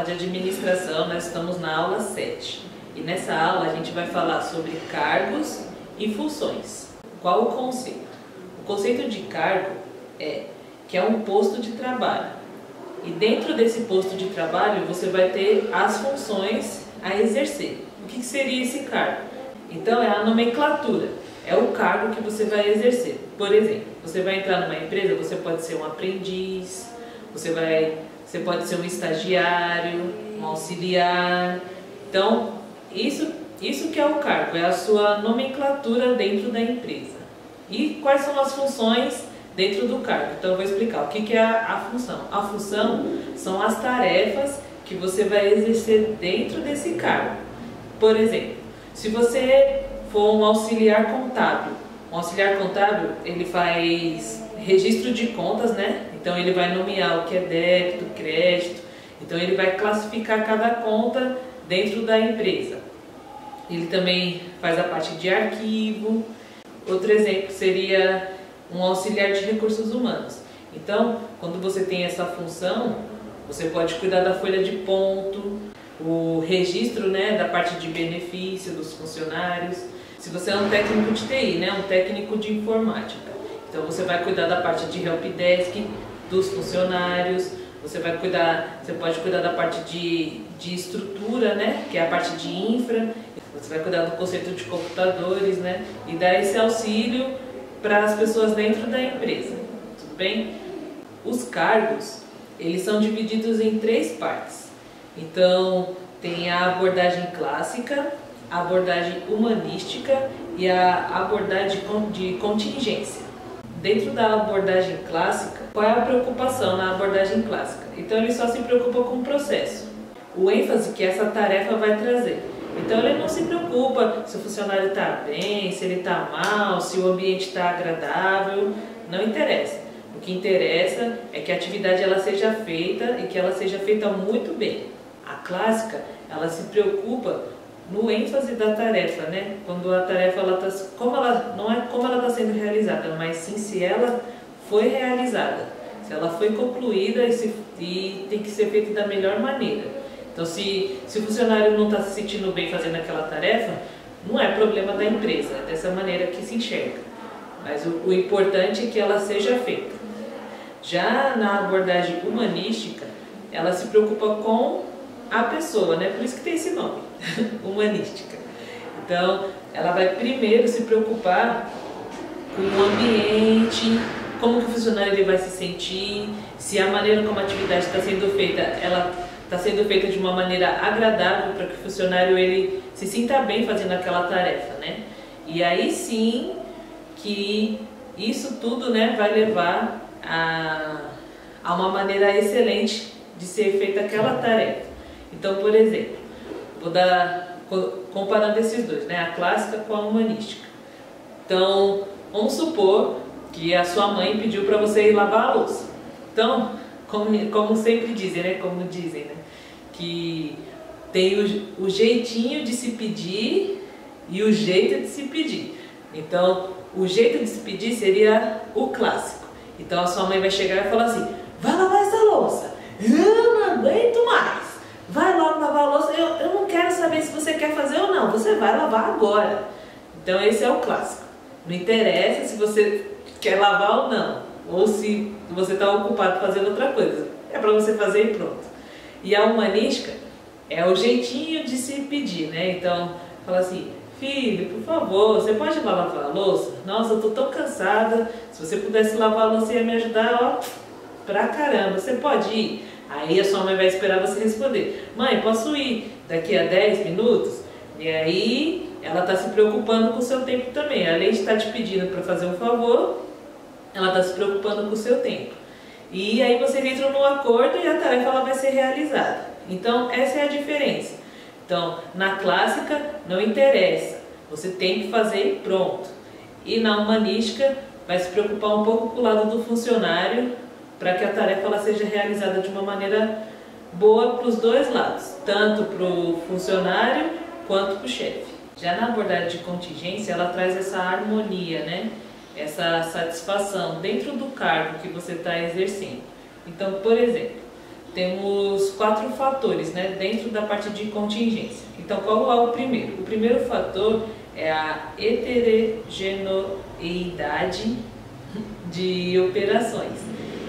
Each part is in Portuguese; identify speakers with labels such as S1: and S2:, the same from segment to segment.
S1: de administração, nós estamos na aula 7. E nessa aula a gente vai falar sobre cargos e funções. Qual o conceito? O conceito de cargo é que é um posto de trabalho. E dentro desse posto de trabalho você vai ter as funções a exercer. O que seria esse cargo? Então é a nomenclatura, é o cargo que você vai exercer. Por exemplo, você vai entrar numa empresa, você pode ser um aprendiz, você pode ser um estagiário, um auxiliar. Então, isso que é o cargo, é a sua nomenclatura dentro da empresa. E quais são as funções dentro do cargo? Então eu vou explicar o que é a função. A função são as tarefas que você vai exercer dentro desse cargo. Por exemplo, se você for um auxiliar contábil ele faz registro de contas, né? Então ele vai nomear o que é débito, crédito, então ele vai classificar cada conta dentro da empresa. Ele também faz a parte de arquivo. Outro exemplo seria um auxiliar de recursos humanos. Então, quando você tem essa função, você pode cuidar da folha de ponto, o registro, né, da parte de benefício dos funcionários. Se você é um técnico de TI, né, um técnico de informática, então você vai cuidar da parte de helpdesk dos funcionários. Você pode cuidar da parte de estrutura, né, que é a parte de infra. Você vai cuidar do conceito de computadores, né, e dar esse auxílio para as pessoas dentro da empresa. Tudo bem? Os cargos, eles são divididos em 3 partes. Então, tem a abordagem clássica, a abordagem humanística e a abordagem de contingência. Dentro da abordagem clássica, qual é a preocupação na abordagem clássica? Então ele só se preocupa com o processo, o ênfase que essa tarefa vai trazer. Então ele não se preocupa se o funcionário está bem, se ele está mal, se o ambiente está agradável, não interessa. O que interessa é que a atividade ela seja feita e que ela seja feita muito bem. A clássica, ela se preocupa no ênfase da tarefa, né? Quando a tarefa não é como ela está sendo realizada, mas sim se ela foi realizada, se ela foi concluída e tem que ser feita da melhor maneira. Então, se o funcionário não está se sentindo bem fazendo aquela tarefa, não é problema da empresa, é dessa maneira que se enxerga. Mas o importante é que ela seja feita. Já na abordagem humanística, ela se preocupa com a pessoa, né? Por isso que tem esse nome, humanística. Então, ela vai primeiro se preocupar com o ambiente, como que o funcionário ele vai se sentir, se a maneira como a atividade está sendo feita, ela está sendo feita de uma maneira agradável para que o funcionário ele se sinta bem fazendo aquela tarefa, né? E aí sim que isso tudo, né, vai levar a uma maneira excelente de ser feita aquela tarefa. Então, por exemplo, comparando esses dois, né, a clássica com a humanística. Então, vamos supor que a sua mãe pediu para você ir lavar a louça. Então, como sempre dizem, né, que tem o jeitinho de se pedir e o jeito de se pedir. Então, o jeito de se pedir seria o clássico. Então, a sua mãe vai chegar e falar assim: vai lavar essa louça, eu não aguento mais. Vai logo lavar a louça, eu não quero saber se você quer fazer ou não, você vai lavar agora. Então esse é o clássico. Não interessa se você quer lavar ou não, ou se você está ocupado fazendo outra coisa. É para você fazer e pronto. E a humanística é o jeitinho de se pedir, né? Então fala assim: filho, por favor, você pode lavar a louça? Nossa, eu tô tão cansada, se você pudesse lavar a louça ia me ajudar, ó, pra caramba, você pode ir? Aí a sua mãe vai esperar você responder: mãe, posso ir daqui a 10 minutos? E aí ela está se preocupando com o seu tempo também. Além de estar te pedindo para fazer um favor, ela está se preocupando com o seu tempo. E aí vocês entram num acordo e a tarefa ela vai ser realizada. Então essa é a diferença. Então na clássica não interessa, você tem que fazer e pronto. E na humanística vai se preocupar um pouco com o lado do funcionário, para que a tarefa ela seja realizada de uma maneira boa para os dois lados, tanto para o funcionário quanto para o chefe. Já na abordagem de contingência, ela traz essa harmonia, né? Essa satisfação dentro do cargo que você está exercendo. Então, por exemplo, temos 4 fatores, né, dentro da parte de contingência. Então, qual é o primeiro? O primeiro fator é a heterogeneidade de operações.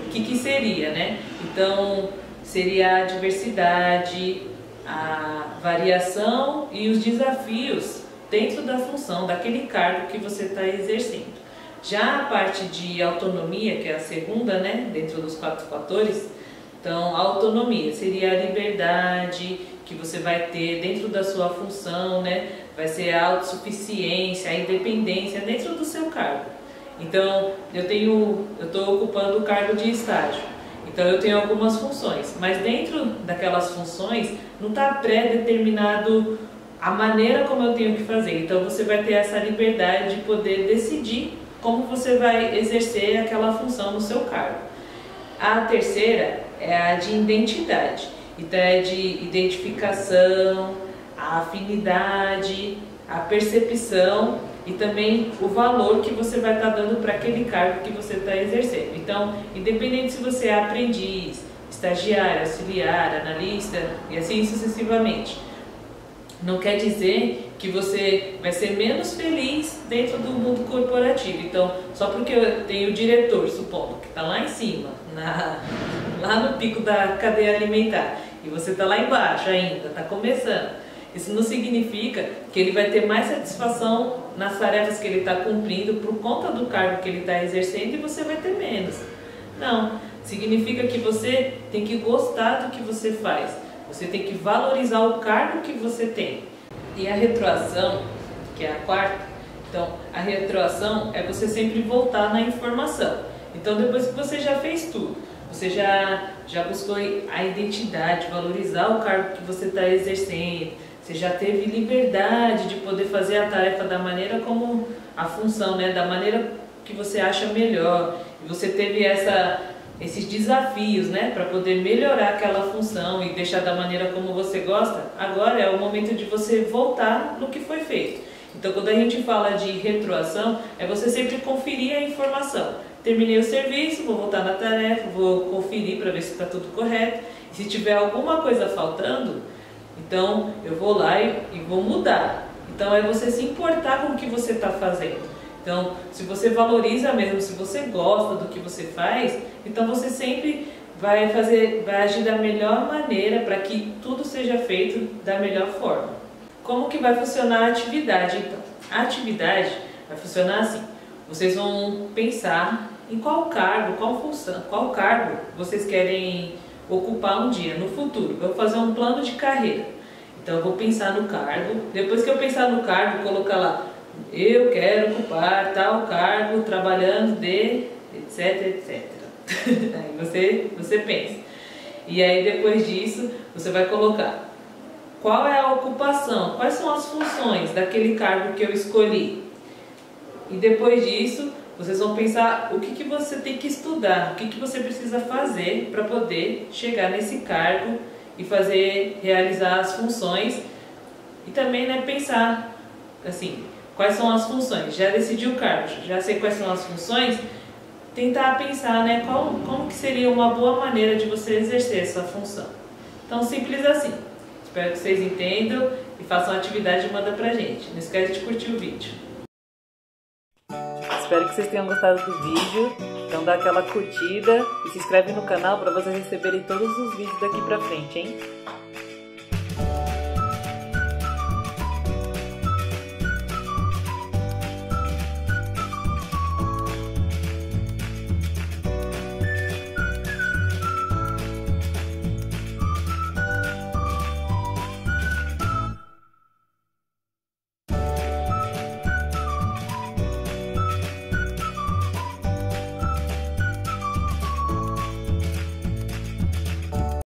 S1: O que seria, né? Então, seria a diversidade, a variação e os desafios dentro da função, daquele cargo que você está exercendo. Já a parte de autonomia, que é a segunda, né, dentro dos 4 fatores, então a autonomia seria a liberdade que você vai ter dentro da sua função, né, vai ser a autossuficiência, a independência dentro do seu cargo. Então, eu estou ocupando o cargo de estágio, então eu tenho algumas funções, mas dentro daquelas funções não está pré-determinado a maneira como eu tenho que fazer. Então você vai ter essa liberdade de poder decidir como você vai exercer aquela função no seu cargo. A terceira é a de identidade, então é de identificação, a afinidade, a percepção e também o valor que você vai estar dando para aquele cargo que você está exercendo. Então, independente se você é aprendiz, estagiário, auxiliar, analista e assim sucessivamente, não quer dizer que você vai ser menos feliz dentro do mundo corporativo. Então, só porque eu tenho o diretor, supondo, que está lá em cima, lá no pico da cadeia alimentar, e você está lá embaixo ainda, está começando, isso não significa que ele vai ter mais satisfação nas tarefas que ele está cumprindo por conta do cargo que ele está exercendo e você vai ter menos. Não, significa que você tem que gostar do que você faz. Você tem que valorizar o cargo que você tem. E a retroação, que é a quarta, então a retroação é você sempre voltar na informação. Então depois que você já fez tudo, você já buscou a identidade, valorizar o cargo que você está exercendo, você já teve liberdade de poder fazer a tarefa da maneira como a função, né, da maneira que você acha melhor, e você teve esses desafios, né, para poder melhorar aquela função e deixar da maneira como você gosta. Agora é o momento de você voltar no que foi feito. Então, quando a gente fala de retroação, é você sempre conferir a informação. Terminei o serviço, vou voltar na tarefa, vou conferir para ver se está tudo correto. E se tiver alguma coisa faltando, então eu vou lá e vou mudar. Então é você se importar com o que você está fazendo. Então, se você valoriza mesmo, se você gosta do que você faz, então você sempre vai agir da melhor maneira para que tudo seja feito da melhor forma. Como que vai funcionar a atividade, então? A atividade vai funcionar assim. Vocês vão pensar em qual cargo, qual função, qual cargo vocês querem ocupar um dia, no futuro. Eu vou fazer um plano de carreira. Então, eu vou pensar no cargo. Depois que eu pensar no cargo, colocar lá: eu quero ocupar tal cargo, trabalhando de etc, etc. Aí você pensa. E aí depois disso, você vai colocar qual é a ocupação, quais são as funções daquele cargo que eu escolhi. E depois disso, vocês vão pensar o que você tem que estudar, o que você precisa fazer para poder chegar nesse cargo e realizar as funções. E também, né, pensar assim: quais são as funções? Já decidi o cargo, já sei quais são as funções. Tentar pensar, né, como que seria uma boa maneira de você exercer essa função. Então, simples assim. Espero que vocês entendam e façam a atividade e mandem pra gente. Não esquece de curtir o vídeo. Espero que vocês tenham gostado do vídeo. Então dá aquela curtida e se inscreve no canal para vocês receberem todos os vídeos daqui pra frente, hein?